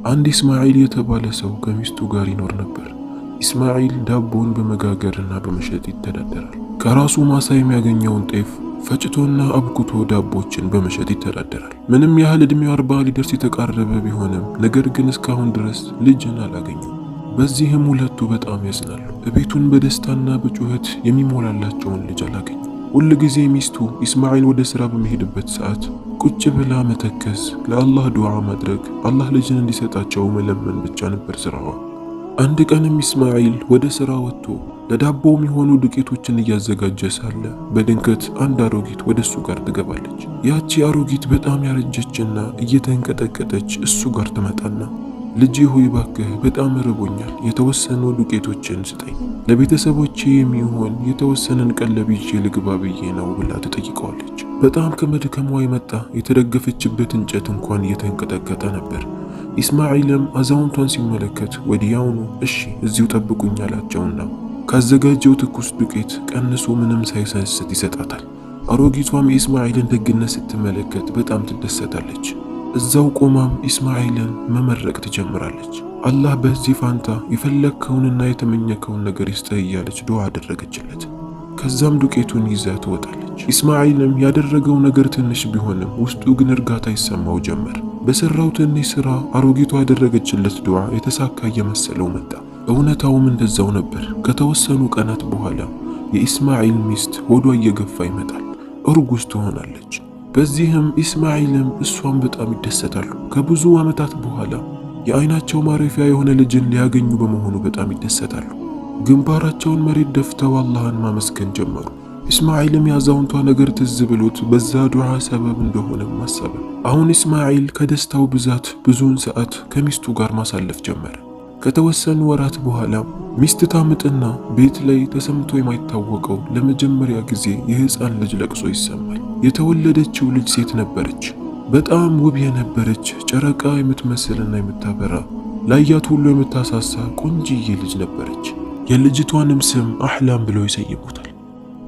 አንድ ኢስማኤል የተባለ ሰው ከሚስቱ ጋር ይኖር ነበር። ኢስማኤል ዳቦን በመጋገርና በመሸጥ ይተዳደራል። ከራሱ ማሳ የሚያገኘውን ጤፍ ፈጭቶና አብኩቶ ዳቦችን በመሸጥ ይተዳደራል። ምንም ያህል እድሜው 40 ሊደርስ የተቃረበ ቢሆንም ነገር ግን እስካሁን ድረስ ልጅን አላገኙም። በዚህም ሁለቱ በጣም ያዝናሉ። ቤቱን በደስታና በጩኸት የሚሞላላቸውን ልጅ አላገኙም። ሁል ጊዜ ሚስቱ ኢስማኤል ወደ ሥራ በመሄድበት ሰዓት ቁጭ ብላ መተከዝ፣ ለአላህ ዱዓ ማድረግ፣ አላህ ልጅን እንዲሰጣቸው መለመን ብቻ ነበር ስራዋ። አንድ ቀንም ኢስማኤል ወደ ሥራ ወጥቶ ለዳቦ የሚሆኑ ዱቄቶችን እያዘጋጀ ሳለ በድንገት አንድ አሮጊት ወደ እሱ ጋር ትገባለች። ያቺ አሮጊት በጣም ያረጀችና እየተንቀጠቀጠች እሱ ጋር ትመጣና ልጄ ሆይ ባክህ በጣም ርቦኛል፣ የተወሰኑ ዱቄቶችን ስጠኝ፣ ለቤተሰቦቼ የሚሆን የተወሰነን ቀለብ ይዤ ልግባ ብዬ ነው ብላ ትጠይቀዋለች። በጣም ከመድከሟ የመጣ የተደገፈችበት እንጨት እንኳን እየተንቀጠቀጠ ነበር። ኢስማኤልም አዛውንቷን ሲመለከት ወዲያውኑ እሺ እዚሁ ጠብቁኝ አላቸውና ካዘጋጀው ትኩስ ዱቄት ቀንሶ ምንም ሳይሰስት ይሰጣታል። አሮጊቷም የኢስማኤልን ደግነት ስትመለከት በጣም ትደሰታለች። እዛው ቆማም ኢስማኤልን መመረቅ ትጀምራለች። አላህ በዚህ ፋንታ የፈለግከውንና የተመኘከውን ነገር ይስጥህ እያለች ዱዓ አደረገችለት። ከዛም ዱቄቱን ይዛ ትወጣለች። ኢስማኤልም ያደረገው ነገር ትንሽ ቢሆንም ውስጡ ግን እርጋታ ይሰማው ጀመር። በሰራው ትንሽ ሥራ አሮጊቷ ያደረገችለት ዱዓ የተሳካ እየመሰለው መጣ። እውነታውም እንደዛው ነበር። ከተወሰኑ ቀናት በኋላ የኢስማኤል ሚስት ሆዷ እየገፋ ይመጣል፣ እርጉዝ ትሆናለች። በዚህም ኢስማኤልም እሷም በጣም ይደሰታሉ። ከብዙ ዓመታት በኋላ የአይናቸው ማረፊያ የሆነ ልጅን ሊያገኙ በመሆኑ በጣም ይደሰታሉ። ግንባራቸውን መሬት ደፍተው አላህን ማመስገን ጀመሩ። ኢስማኤልም ያዛውንቷ ነገር ትዝ ብሎት በዛ ዱዓ ሰበብ እንደሆነ ማሰበ። አሁን ኢስማኤል ከደስታው ብዛት ብዙውን ሰዓት ከሚስቱ ጋር ማሳለፍ ጀመረ። ከተወሰኑ ወራት በኋላ ሚስት ታምጥና ቤት ላይ ተሰምቶ የማይታወቀው ለመጀመሪያ ጊዜ የሕፃን ልጅ ለቅሶ ይሰማል። የተወለደችው ልጅ ሴት ነበረች። በጣም ውብ የነበረች ጨረቃ የምትመስልና የምታበራ ላያት ሁሉ የምታሳሳ ቆንጂዬ ልጅ ነበረች። የልጅቷንም ስም አህላም ብለው ይሰይሙታል።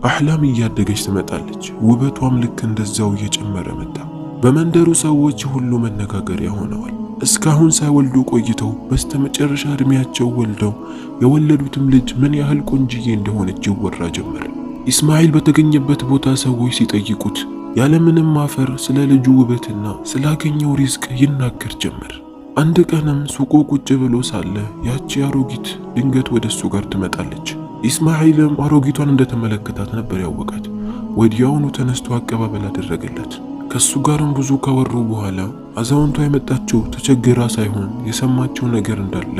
አህላም እያደገች ትመጣለች። ውበቷም ልክ እንደዛው እየጨመረ መጣ። በመንደሩ ሰዎች ሁሉ መነጋገሪያ ሆነዋል። እስካሁን ሳይወልዱ ቆይተው በስተመጨረሻ እድሜያቸው ወልደው የወለዱትም ልጅ ምን ያህል ቆንጂዬ እንደሆነች ይወራ ጀመር። ኢስማኤል በተገኘበት ቦታ ሰዎች ሲጠይቁት ያለምንም ማፈር ስለ ልጁ ውበትና ስላገኘው ሪዝቅ ይናገር ጀመር። አንድ ቀንም ሱቁ ቁጭ ብሎ ሳለ ያቺ አሮጊት ድንገት ወደሱ ጋር ትመጣለች። ኢስማኤልም አሮጊቷን እንደተመለከታት ነበር ያወቃት። ወዲያውኑ ተነስቶ አቀባበል አደረገላት። ከሱ ጋርም ብዙ ካወሩ በኋላ አዛውንቷ የመጣችው ተቸግራ ሳይሆን የሰማችው ነገር እንዳለ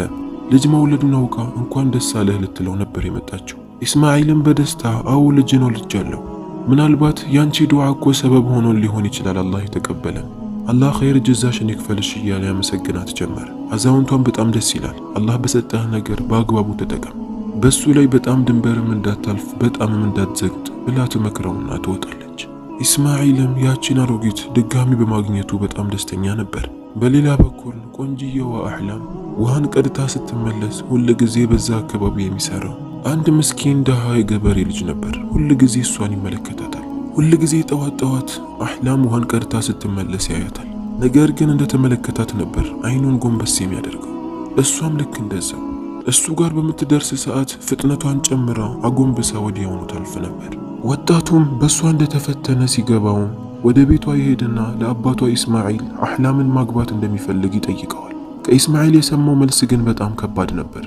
ልጅ መውለዱን አውቃ እንኳን ደስ አለህ ልትለው ነበር የመጣችው። ኢስማኤልም በደስታ አዎ ልጅ ነው ልጃለሁ፣ ምናልባት ያንቺ ዱዓ እኮ ሰበብ ሆኖን ሊሆን ይችላል፣ አላህ የተቀበለን፣ አላህ ኸይር ጀዛሽን ይክፈልሽ እያለ ያመሰግናት ጀመር። አዛውንቷን በጣም ደስ ይላል፣ አላህ በሰጠህ ነገር በአግባቡ ተጠቀም፣ በሱ ላይ በጣም ድንበርም እንዳታልፍ በጣምም እንዳትዘግጥ ብላ ትመክረውና ትወጣለች። ኢስማኤልም ያቺን አሮጊት ድጋሚ በማግኘቱ በጣም ደስተኛ ነበር። በሌላ በኩል ቆንጂየዋ አህላም ውሃን ቀድታ ስትመለስ ሁል ጊዜ በዛ አካባቢ የሚሰራው አንድ ምስኪን ደሃ የገበሬ ልጅ ነበር። ሁል ጊዜ እሷን ይመለከታታል። ሁል ጊዜ ጠዋት አህላም ውሃን ቀድታ ስትመለስ ያያታል። ነገር ግን እንደተመለከታት ነበር አይኑን ጎንበስ የሚያደርገው። እሷም ልክ እንደዛው እሱ ጋር በምትደርስ ሰዓት ፍጥነቷን ጨምራ አጎንብሳ ወዲያውኑ ታልፍ ነበር። ወጣቱም በሷ እንደተፈተነ ሲገባውም ወደ ቤቷ ይሄድና ለአባቷ ኢስማኤል አህላምን ማግባት እንደሚፈልግ ይጠይቀዋል። ከኢስማኤል የሰማው መልስ ግን በጣም ከባድ ነበር።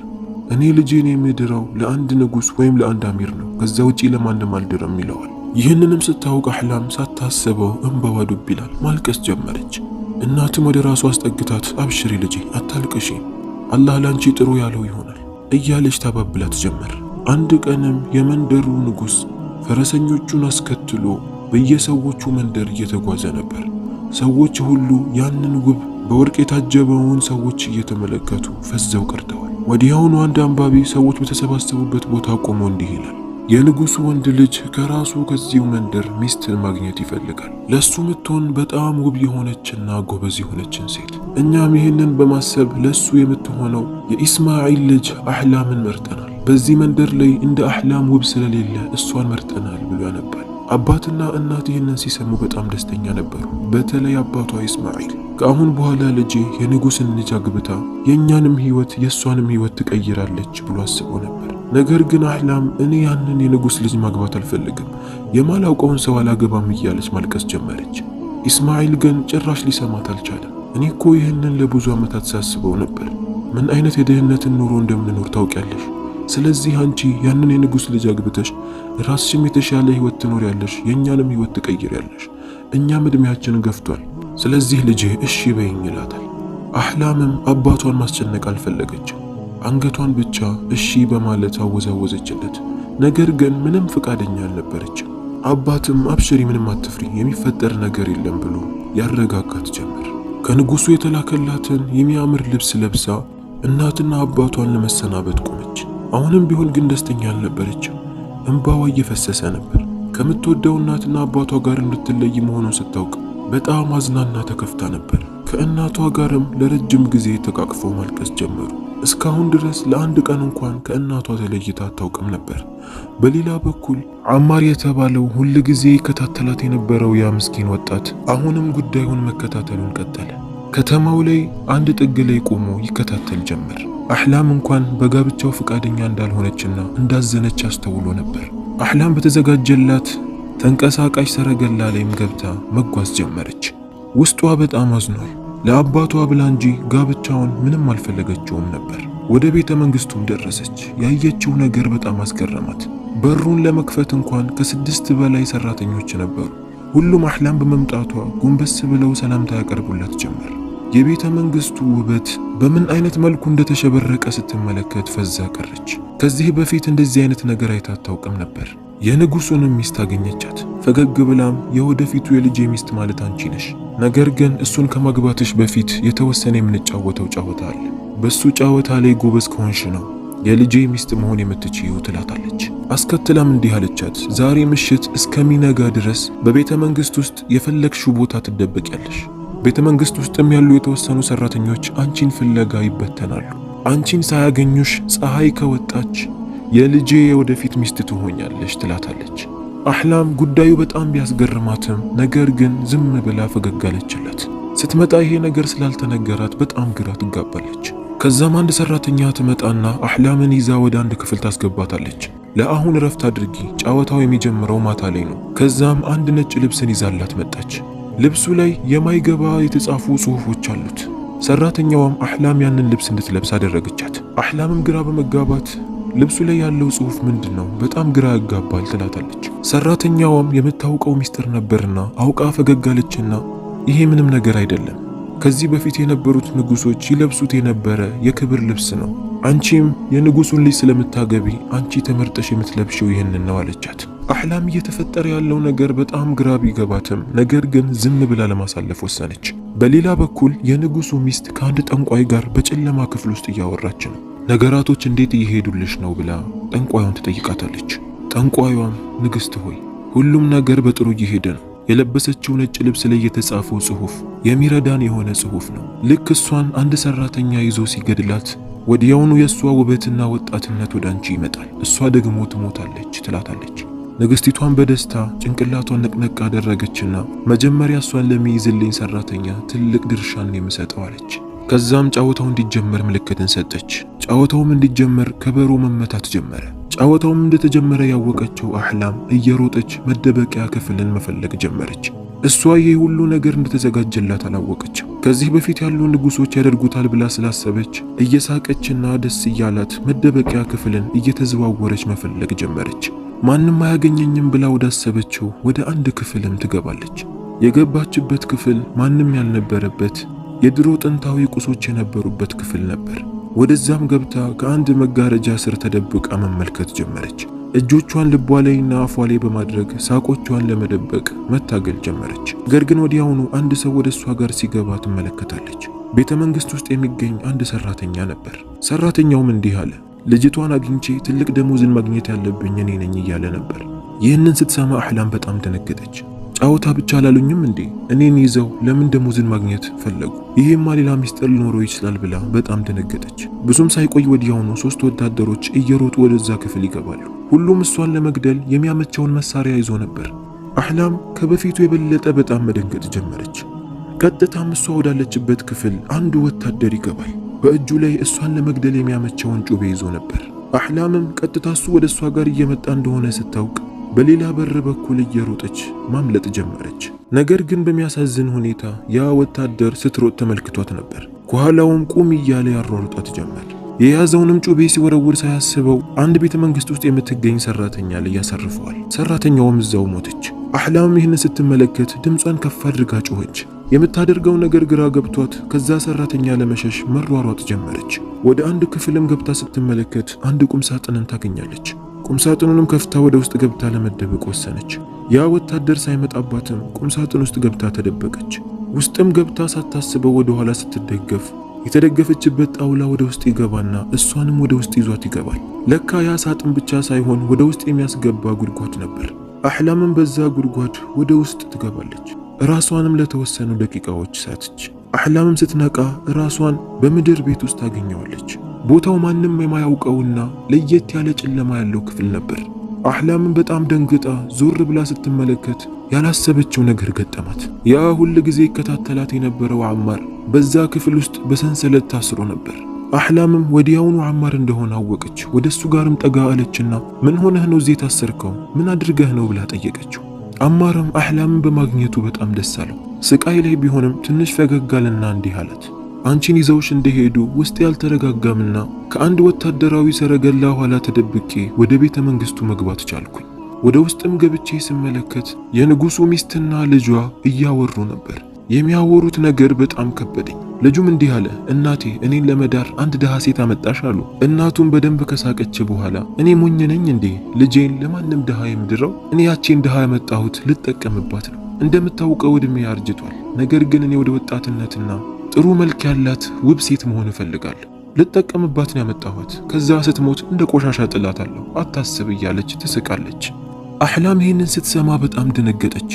እኔ ልጄን የምድረው ለአንድ ንጉሥ ወይም ለአንድ አሚር ነው፣ ከዛ ውጪ ለማንም አልድረም ይለዋል። ይህንንም ስታውቅ አህላም ሳታስበው እንባዋ ዱብ ይላል። ማልቀስ ጀመረች። እናትም ወደ ራሷ አስጠግታት አብሽሪ ልጄ አታልቅሺ፣ አላህ ላንቺ ጥሩ ያለው ይሆናል እያለች ታባብላት ጀመር። አንድ ቀንም የመንደሩ ንጉሥ ፈረሰኞቹን አስከትሎ በየሰዎቹ መንደር እየተጓዘ ነበር። ሰዎች ሁሉ ያንን ውብ በወርቅ የታጀበውን ሰዎች እየተመለከቱ ፈዘው ቀርተዋል። ወዲያውኑ አንድ አንባቢ ሰዎች በተሰባሰቡበት ቦታ ቆሞ እንዲህ ይላል፣ የንጉሱ ወንድ ልጅ ከራሱ ከዚሁ መንደር ሚስትን ማግኘት ይፈልጋል፣ ለሱ ምትሆን በጣም ውብ የሆነችና ጎበዝ የሆነችን ሴት። እኛም ይህንን በማሰብ ለሱ የምትሆነው የኢስማኤል ልጅ አህላምን መርጠናል። በዚህ መንደር ላይ እንደ አህላም ውብ ስለሌለ እሷን መርጠናል ብሎ ያነባል። አባትና እናት ይህንን ሲሰሙ በጣም ደስተኛ ነበሩ። በተለይ አባቷ ኢስማዒል ከአሁን በኋላ ልጄ የንጉሥን ልጅ አግብታ የእኛንም ሕይወት የእሷንም ሕይወት ትቀይራለች ብሎ አስበው ነበር። ነገር ግን አህላም እኔ ያንን የንጉሥ ልጅ ማግባት አልፈልግም፣ የማላውቀውን ሰው አላገባም እያለች ማልቀስ ጀመረች። ኢስማዒል ግን ጭራሽ ሊሰማት አልቻለም። እኔ እኮ ይህንን ለብዙ ዓመታት ሳስበው ነበር። ምን አይነት የድህነትን ኑሮ እንደምንኖር ታውቂያለሽ። ስለዚህ አንቺ ያንን የንጉሥ ልጅ አግብተሽ ራስሽም የተሻለ ሕይወት ትኖሪያለሽ፣ የእኛንም ሕይወት ትቀይሪያለሽ። እኛም ዕድሜያችን ገፍቷል። ስለዚህ ልጄ እሺ በይኝ ይላታል። አህላምም አባቷን ማስጨነቅ አልፈለገችም። አንገቷን ብቻ እሺ በማለት አወዛወዘችለት። ነገር ግን ምንም ፈቃደኛ አልነበረችም። አባትም አብሽሪ፣ ምንም አትፍሪ፣ የሚፈጠር ነገር የለም ብሎ ያረጋጋት ጀመር። ከንጉሡ የተላከላትን የሚያምር ልብስ ለብሳ እናትና አባቷን ለመሰናበት ቆመች። አሁንም ቢሆን ግን ደስተኛ አልነበረችም። እንባዋ እየፈሰሰ ነበር። ከምትወደው እናትና አባቷ ጋር እንድትለይ መሆኑን ስታውቅ በጣም አዝናና ተከፍታ ነበር። ከእናቷ ጋርም ለረጅም ጊዜ ተቃቅፈው ማልቀስ ጀመሩ። እስካሁን ድረስ ለአንድ ቀን እንኳን ከእናቷ ተለይታ አታውቅም ነበር። በሌላ በኩል አማር የተባለው ሁል ጊዜ ይከታተላት የነበረው ያ ምስኪን ወጣት አሁንም ጉዳዩን መከታተሉን ቀጠለ። ከተማው ላይ አንድ ጥግ ላይ ቆሞ ይከታተል ጀመር። አህላም እንኳን በጋብቻው ፈቃደኛ እንዳልሆነችና እንዳዘነች አስተውሎ ነበር። አህላም በተዘጋጀላት ተንቀሳቃሽ ሰረገላ ላይም ገብታ መጓዝ ጀመረች። ውስጧ በጣም አዝኗል። ለአባቷ ብላ እንጂ ጋብቻውን ምንም አልፈለገችውም ነበር። ወደ ቤተ መንግስቱም ደረሰች። ያየችው ነገር በጣም አስገረማት። በሩን ለመክፈት እንኳን ከ6 በላይ ሰራተኞች ነበሩ። ሁሉም አህላም በመምጣቷ ጎንበስ ብለው ሰላምታ ያቀርቡላት ጀመር። የቤተ መንግስቱ ውበት በምን አይነት መልኩ እንደተሸበረቀ ስትመለከት ፈዛ ቀረች። ከዚህ በፊት እንደዚህ አይነት ነገር አይታ አታውቅም ነበር። የንጉሱንም ሚስት አገኘቻት። ፈገግ ብላም የወደፊቱ የልጄ ሚስት ማለት አንቺ ነሽ፣ ነገር ግን እሱን ከማግባትሽ በፊት የተወሰነ የምንጫወተው ጫወታ አለ። በሱ ጫወታ ላይ ጎበዝ ከሆንሽ ነው የልጄ ሚስት መሆን የምትችይው ትላታለች። አስከትላም እንዲህ አለቻት፣ ዛሬ ምሽት እስከሚነጋ ድረስ በቤተ መንግስት ውስጥ የፈለግሽው ቦታ ትደበቂያለሽ። ቤተ መንግስት ውስጥም ያሉ የተወሰኑ ሰራተኞች አንቺን ፍለጋ ይበተናሉ። አንቺን ሳያገኙሽ ፀሐይ ከወጣች የልጄ የወደፊት ሚስት ትሆኛለሽ ትላታለች። አህላም ጉዳዩ በጣም ቢያስገርማትም ነገር ግን ዝም ብላ ፈገግ አለችላት። ስትመጣ ይሄ ነገር ስላልተነገራት በጣም ግራ ትጋባለች። ከዛም አንድ ሰራተኛ ትመጣና አህላምን ይዛ ወደ አንድ ክፍል ታስገባታለች። ለአሁን ረፍት አድርጊ፣ ጨዋታው የሚጀምረው ማታ ላይ ነው። ከዛም አንድ ነጭ ልብስን ይዛላት መጣች። ልብሱ ላይ የማይገባ የተጻፉ ጽሑፎች አሉት። ሰራተኛዋም አህላም ያንን ልብስ እንድትለብስ አደረገቻት። አህላምም ግራ በመጋባት ልብሱ ላይ ያለው ጽሑፍ ምንድነው? በጣም ግራ ያጋባል ትላታለች። ሰራተኛዋም የምታውቀው ሚስጥር ነበርና አውቃ ፈገግ አለችና ይሄ ምንም ነገር አይደለም፣ ከዚህ በፊት የነበሩት ንጉሶች ይለብሱት የነበረ የክብር ልብስ ነው። አንቺም የንጉሱን ልጅ ስለምታገቢ አንቺ ተመርጠሽ የምትለብሽው ይህንን ነው አለቻት። አህላም እየተፈጠረ ያለው ነገር በጣም ግራ ቢገባትም ነገር ግን ዝም ብላ ለማሳለፍ ወሰነች። በሌላ በኩል የንጉሱ ሚስት ከአንድ ጠንቋይ ጋር በጨለማ ክፍል ውስጥ እያወራች ነው። ነገራቶች እንዴት እየሄዱልሽ ነው ብላ ጠንቋዩን ትጠይቃታለች። ጠንቋዩም ንግሥት ሆይ ሁሉም ነገር በጥሩ እየሄደ ነው። የለበሰችው ነጭ ልብስ ላይ የተጻፈው ጽሑፍ የሚረዳን የሆነ ጽሑፍ ነው። ልክ እሷን አንድ ሰራተኛ ይዞ ሲገድላት ወዲያውኑ የእሷ ውበትና ወጣትነት ወደ አንቺ ይመጣል፣ እሷ ደግሞ ትሞታለች ትላታለች። ንግሥቲቷን በደስታ ጭንቅላቷን ነቅነቅ አደረገችና መጀመሪያ እሷን ለሚይዝልኝ ሰራተኛ ትልቅ ድርሻን የምሰጠው አለች። ከዛም ጫወታው እንዲጀመር ምልክትን ሰጠች። ጫወታውም እንዲጀመር ከበሮ መመታት ጀመረ። ጫወታውም እንደተጀመረ ያወቀችው አህላም እየሮጠች መደበቂያ ክፍልን መፈለግ ጀመረች። እሷ ይህ ሁሉ ነገር እንደተዘጋጀላት አላወቀችም። ከዚህ በፊት ያሉ ንጉሶች ያደርጉታል ብላ ስላሰበች እየሳቀችና ደስ እያላት መደበቂያ ክፍልን እየተዘዋወረች መፈለግ ጀመረች። ማንም አያገኘኝም ብላ ወዳሰበችው ወደ አንድ ክፍልም ትገባለች። የገባችበት ክፍል ማንም ያልነበረበት የድሮ ጥንታዊ ቁሶች የነበሩበት ክፍል ነበር። ወደዛም ገብታ ከአንድ መጋረጃ ስር ተደብቃ መመልከት ጀመረች። እጆቿን ልቧ ላይና አፏ ላይ በማድረግ ሳቆቿን ለመደበቅ መታገል ጀመረች። ነገር ግን ወዲያውኑ አንድ ሰው ወደ እሷ ጋር ሲገባ ትመለከታለች። ቤተ መንግስት ውስጥ የሚገኝ አንድ ሰራተኛ ነበር። ሰራተኛውም እንዲህ አለ፣ ልጅቷን አግኝቼ ትልቅ ደሞዝን ማግኘት ያለብኝ እኔ ነኝ እያለ ነበር። ይህንን ስትሰማ አህላም በጣም ደነገጠች። ጫወታ ብቻ አላሉኝም እንዴ? እኔን ይዘው ለምን ደሞዝን ማግኘት ፈለጉ? ይሄማ ሌላ ሚስጥር ሊኖረው ይችላል ብላ በጣም ደነገጠች። ብዙም ሳይቆይ ወዲያውኑ 3 ወታደሮች እየሮጡ ወደዛ ክፍል ይገባሉ። ሁሉም እሷን ለመግደል የሚያመቸውን መሳሪያ ይዞ ነበር። አህላም ከበፊቱ የበለጠ በጣም መደንገጥ ጀመረች። ቀጥታም እሷ ወዳለችበት ክፍል አንዱ ወታደር ይገባል። በእጁ ላይ እሷን ለመግደል የሚያመቸውን ጩቤ ይዞ ነበር። አህላምም ቀጥታ እሱ ወደ እሷ ጋር እየመጣ እንደሆነ ስታውቅ በሌላ በር በኩል እየሮጠች ማምለጥ ጀመረች። ነገር ግን በሚያሳዝን ሁኔታ ያ ወታደር ስትሮጥ ተመልክቷት ነበር። ከኋላውም ቁም እያለ ያሯሩጣት ጀመር። የያዘውንም ጩቤ ሲወረውር ሳያስበው አንድ ቤተ መንግስት ውስጥ የምትገኝ ሰራተኛ ላይ ያሳርፈዋል። ሰራተኛውም እዛው ሞተች። አህላም ይህን ስትመለከት ድምጿን ከፍ አድርጋ ጮኸች። የምታደርገው ነገር ግራ ገብቷት ከዛ ሰራተኛ ለመሸሽ መሯሯጥ ጀመረች። ወደ አንድ ክፍልም ገብታ ስትመለከት አንድ ቁም ሳጥንን ታገኛለች። ቁም ሳጥኑንም ከፍታ ወደ ውስጥ ገብታ ለመደበቅ ወሰነች። ያ ወታደር ሳይመጣባትም ቁም ሳጥን ውስጥ ገብታ ተደበቀች። ውስጥም ገብታ ሳታስበው ወደ ኋላ ስትደገፍ የተደገፈችበት ጣውላ ወደ ውስጥ ይገባና እሷንም ወደ ውስጥ ይዟት ይገባል። ለካ ያ ሳጥን ብቻ ሳይሆን ወደ ውስጥ የሚያስገባ ጉድጓድ ነበር። አህላምም በዛ ጉድጓድ ወደ ውስጥ ትገባለች። ራሷንም ለተወሰኑ ደቂቃዎች ሳተች። አህላምም ስትነቃ ራሷን በምድር ቤት ውስጥ ታገኘዋለች። ቦታው ማንም የማያውቀውና ለየት ያለ ጨለማ ያለው ክፍል ነበር። አህላምም በጣም ደንግጣ ዞር ብላ ስትመለከት ያላሰበችው ነገር ገጠማት። ያ ሁል ጊዜ ይከታተላት የነበረው አማር በዛ ክፍል ውስጥ በሰንሰለት ታስሮ ነበር። አህላምም ወዲያውኑ አማር እንደሆነ አወቀች። ወደሱ ጋርም ጠጋ አለችና ምን ሆነህ ነው እዚህ ታሰርከው? ምን አድርገህ ነው ብላ ጠየቀችው። አማርም አህላምን በማግኘቱ በጣም ደስ አለው። ስቃይ ላይ ቢሆንም ትንሽ ፈገግ አለና እንዲህ አላት፣ አንቺን ይዘውሽ እንደሄዱ ውስጥ ያልተረጋጋምና ከአንድ ወታደራዊ ሰረገላ ኋላ ተደብቄ ወደ ቤተ መንግስቱ መግባት ቻልኩኝ። ወደ ውስጥም ገብቼ ስመለከት የንጉሱ ሚስትና ልጇ እያወሩ ነበር። የሚያወሩት ነገር በጣም ከበደኝ። ልጁም እንዲህ አለ፣ እናቴ እኔን ለመዳር አንድ ድሃ ሴት አመጣሽ አሉ። እናቱም በደንብ ከሳቀች በኋላ እኔ ሞኝ ነኝ እንዴ ልጄን ለማንም ድሃ የምድረው? እኔ ያቺን ድሃ ያመጣሁት ልጠቀምባት ነው። እንደምታውቀው እድሜ አርጅቷል። ነገር ግን እኔ ወደ ወጣትነትና ጥሩ መልክ ያላት ውብ ሴት መሆን እፈልጋለሁ። ልጠቀምባት ነው ያመጣኋት። ከዛ ስትሞት እንደ ቆሻሻ ጥላታለሁ፣ አታስብ እያለች ትስቃለች። አህላም ይህንን ስትሰማ በጣም ደነገጠች።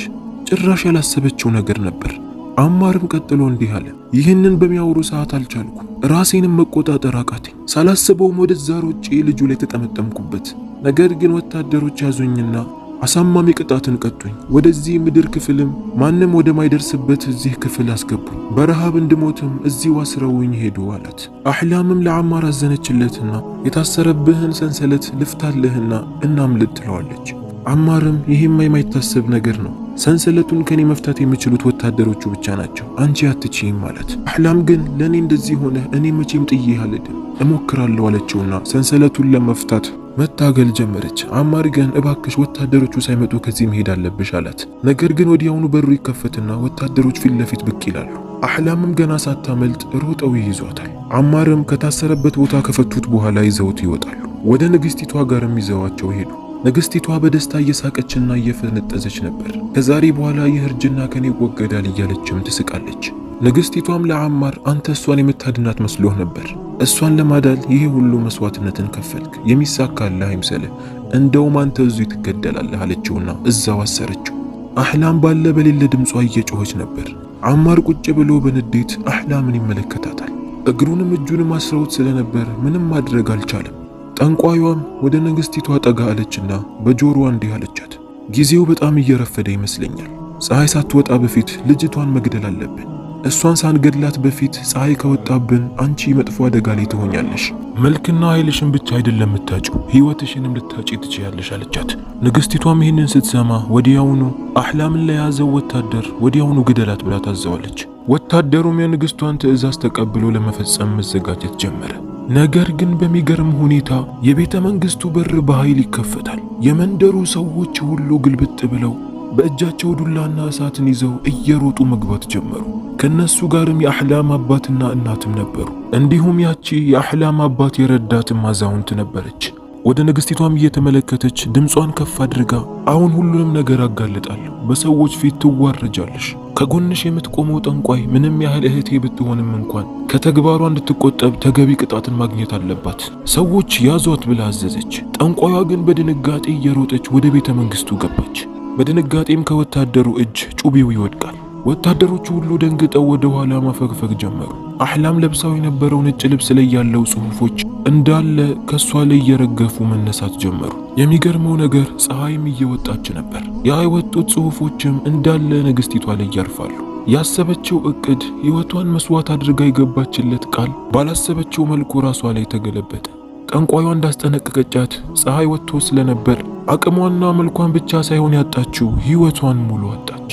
ጭራሽ ያላሰበችው ነገር ነበር። አማርም ቀጥሎ እንዲህ አለ፣ ይህንን በሚያወሩ ሰዓት አልቻልኩም። ራሴንም መቆጣጠር አቃተኝ። ሳላስበውም ወደዛ ሮጬ ልጁ ላይ ተጠመጠምኩበት። ነገር ግን ወታደሮች ያዙኝና አሳማሚ ቅጣትን ቀጡኝ። ወደዚህ ምድር ክፍልም ማንም ወደማይደርስበት እዚህ ክፍል አስገቡኝ። በረሃብ እንድሞትም እዚህ አስረውኝ ሄዱ አላት። አህላምም ለአማር አዘነችለትና የታሰረብህን ሰንሰለት ልፍታልህና እናምልጥ ትለዋለች። አማርም ይሄማ የማይታሰብ ነገር ነው፣ ሰንሰለቱን ከኔ መፍታት የሚችሉት ወታደሮቹ ብቻ ናቸው፣ አንቺ አትችይም ማለት። አህላም ግን ለኔ እንደዚህ ሆነ እኔ መቼም ጥዬ አልሄድም እሞክራለሁ አለችውና ሰንሰለቱን ለመፍታት መታገል ጀመረች። አማር ግን እባክሽ ወታደሮቹ ሳይመጡ ከዚህ መሄድ አለብሽ አላት። ነገር ግን ወዲያውኑ በሩ ይከፈትና ወታደሮች ፊት ለፊት ብቅ ይላሉ። አህላምም ገና ሳታመልጥ ሮጠው ይይዟታል። አማርም ከታሰረበት ቦታ ከፈቱት በኋላ ይዘውት ይወጣሉ። ወደ ንግስቲቷ ጋርም ይዘዋቸው ሄዱ። ንግስቲቷ በደስታ እየሳቀችና እየፈነጠዘች ነበር። ከዛሬ በኋላ ይህ እርጅና ከኔ ይወገዳል እያለችም ትስቃለች። ንግስቲቷም ለአማር አንተ እሷን የምታድናት መስሎህ ነበር፣ እሷን ለማዳል ይሄ ሁሉ መስዋዕትነትን ከፈልክ፣ የሚሳካልህ አይምሰልህ፣ እንደውም አንተ እዚሁ ትገደላለህ አለችውና እዛው አሰረችው። አህላም ባለ በሌለ ድምጿ እየጮኸች ነበር። አማር ቁጭ ብሎ በንዴት አህላምን ይመለከታታል። እግሩንም እጁንም አስረውት ስለነበር ምንም ማድረግ አልቻለም። ጠንቋዩም ወደ ንግስቲቷ ጠጋ አለችና በጆሮዋ እንዲህ አለቻት፣ ጊዜው በጣም እየረፈደ ይመስለኛል። ፀሐይ ሳትወጣ በፊት ልጅቷን መግደል አለብን። እሷን ሳንገድላት በፊት ፀሐይ ከወጣብን አንቺ መጥፎ አደጋ ላይ ትሆኛለሽ። መልክና ኃይልሽን ብቻ አይደለም የምታጪው፣ ሕይወትሽንም ልታጪ ትችያለሽ አለቻት። ንግስቲቷም ይህንን ስትሰማ ወዲያውኑ አህላምን ለያዘው ወታደር ወዲያውኑ ግደላት ብላ ታዘዋለች። ወታደሩም የንግስቷን ትዕዛዝ ተቀብሎ ለመፈጸም መዘጋጀት ጀመረ። ነገር ግን በሚገርም ሁኔታ የቤተ መንግስቱ በር በኃይል ይከፈታል። የመንደሩ ሰዎች ሁሉ ግልብጥ ብለው በእጃቸው ዱላና እሳትን ይዘው እየሮጡ መግባት ጀመሩ። ከነሱ ጋርም የአህላም አባትና እናትም ነበሩ። እንዲሁም ያቺ የአህላም አባት የረዳትም አዛውንት ነበረች። ወደ ንግስቲቷም እየተመለከተች ድምጿን ከፍ አድርጋ አሁን ሁሉንም ነገር አጋልጣለሁ፣ በሰዎች ፊት ትዋረጃለሽ። ከጎንሽ የምትቆመው ጠንቋይ ምንም ያህል እህቴ ብትሆንም እንኳን ከተግባሯ እንድትቆጠብ ተገቢ ቅጣትን ማግኘት አለባት። ሰዎች ያዟት ብላ አዘዘች። ጠንቋዩ ግን በድንጋጤ እየሮጠች ወደ ቤተ መንግስቱ ገባች። በድንጋጤም ከወታደሩ እጅ ጩቤው ይወድቃል። ወታደሮቹ ሁሉ ደንግጠው ወደ ኋላ ማፈግፈግ ጀመሩ። አህላም ለብሳው የነበረው ነጭ ልብስ ላይ ያለው ጽሑፎች እንዳለ ከሷ ላይ እየረገፉ መነሳት ጀመሩ። የሚገርመው ነገር ፀሐይም እየወጣች ነበር። ያ የወጡት ጽሑፎችም እንዳለ ንግስቲቷ ላይ ያርፋሉ። ያሰበችው እቅድ፣ ሕይወቷን መስዋዕት አድርጋ የገባችለት ቃል ባላሰበችው መልኩ ራሷ ላይ ተገለበጠ። ጠንቋዩ እንዳስጠነቀቀቻት ፀሐይ ወጥቶ ስለነበር አቅሟና መልኳን ብቻ ሳይሆን ያጣችው ሕይወቷን ሙሉ አጣች።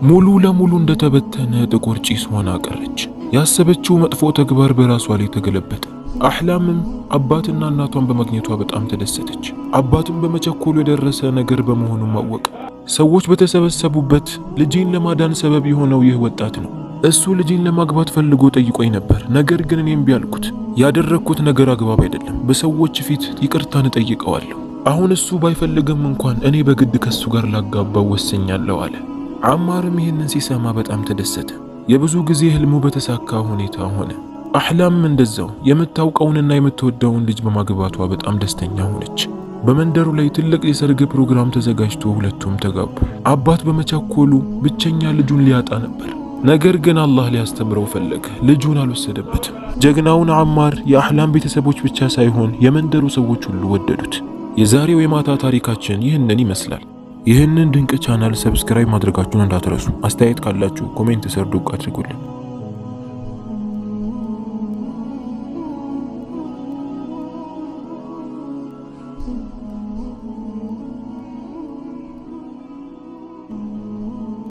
ሙሉ ለሙሉ እንደተበተነ ጥቁር ጭስ ሆና ቀረች። ያሰበችው መጥፎ ተግባር በራሷ ላይ ተገለበጠ። አህላምም አባትና እናቷን በማግኘቷ በጣም ተደሰተች። አባትም በመቸኮሉ የደረሰ ነገር በመሆኑ አወቀ። ሰዎች በተሰበሰቡበት ልጄን ለማዳን ሰበብ የሆነው ይህ ወጣት ነው። እሱ ልጄን ለማግባት ፈልጎ ጠይቆኝ ነበር። ነገር ግን እኔም ቢያልኩት ያደረግኩት ነገር አግባብ አይደለም። በሰዎች ፊት ይቅርታን እጠይቀዋለሁ። አሁን እሱ ባይፈልግም እንኳን እኔ በግድ ከሱ ጋር ላጋባው ወሰኛለሁ አለ። አማርም ይህንን ሲሰማ በጣም ተደሰተ። የብዙ ጊዜ ህልሙ በተሳካ ሁኔታ ሆነ። አህላም እንደዛው የምታውቀውንና የምትወደውን ልጅ በማግባቷ በጣም ደስተኛ ሆነች። በመንደሩ ላይ ትልቅ የሰርግ ፕሮግራም ተዘጋጅቶ ሁለቱም ተጋቡ። አባት በመቻኮሉ ብቸኛ ልጁን ሊያጣ ነበር። ነገር ግን አላህ ሊያስተምረው ፈለገ። ልጁን አልወሰደበትም። ጀግናውን አማር የአህላም ቤተሰቦች ብቻ ሳይሆን የመንደሩ ሰዎች ሁሉ ወደዱት። የዛሬው የማታ ታሪካችን ይህንን ይመስላል። ይህንን ድንቅ ቻናል ሰብስክራይብ ማድረጋችሁን እንዳትረሱ። አስተያየት ካላችሁ ኮሜንት ስር ዱቅ አድርጉልኝ።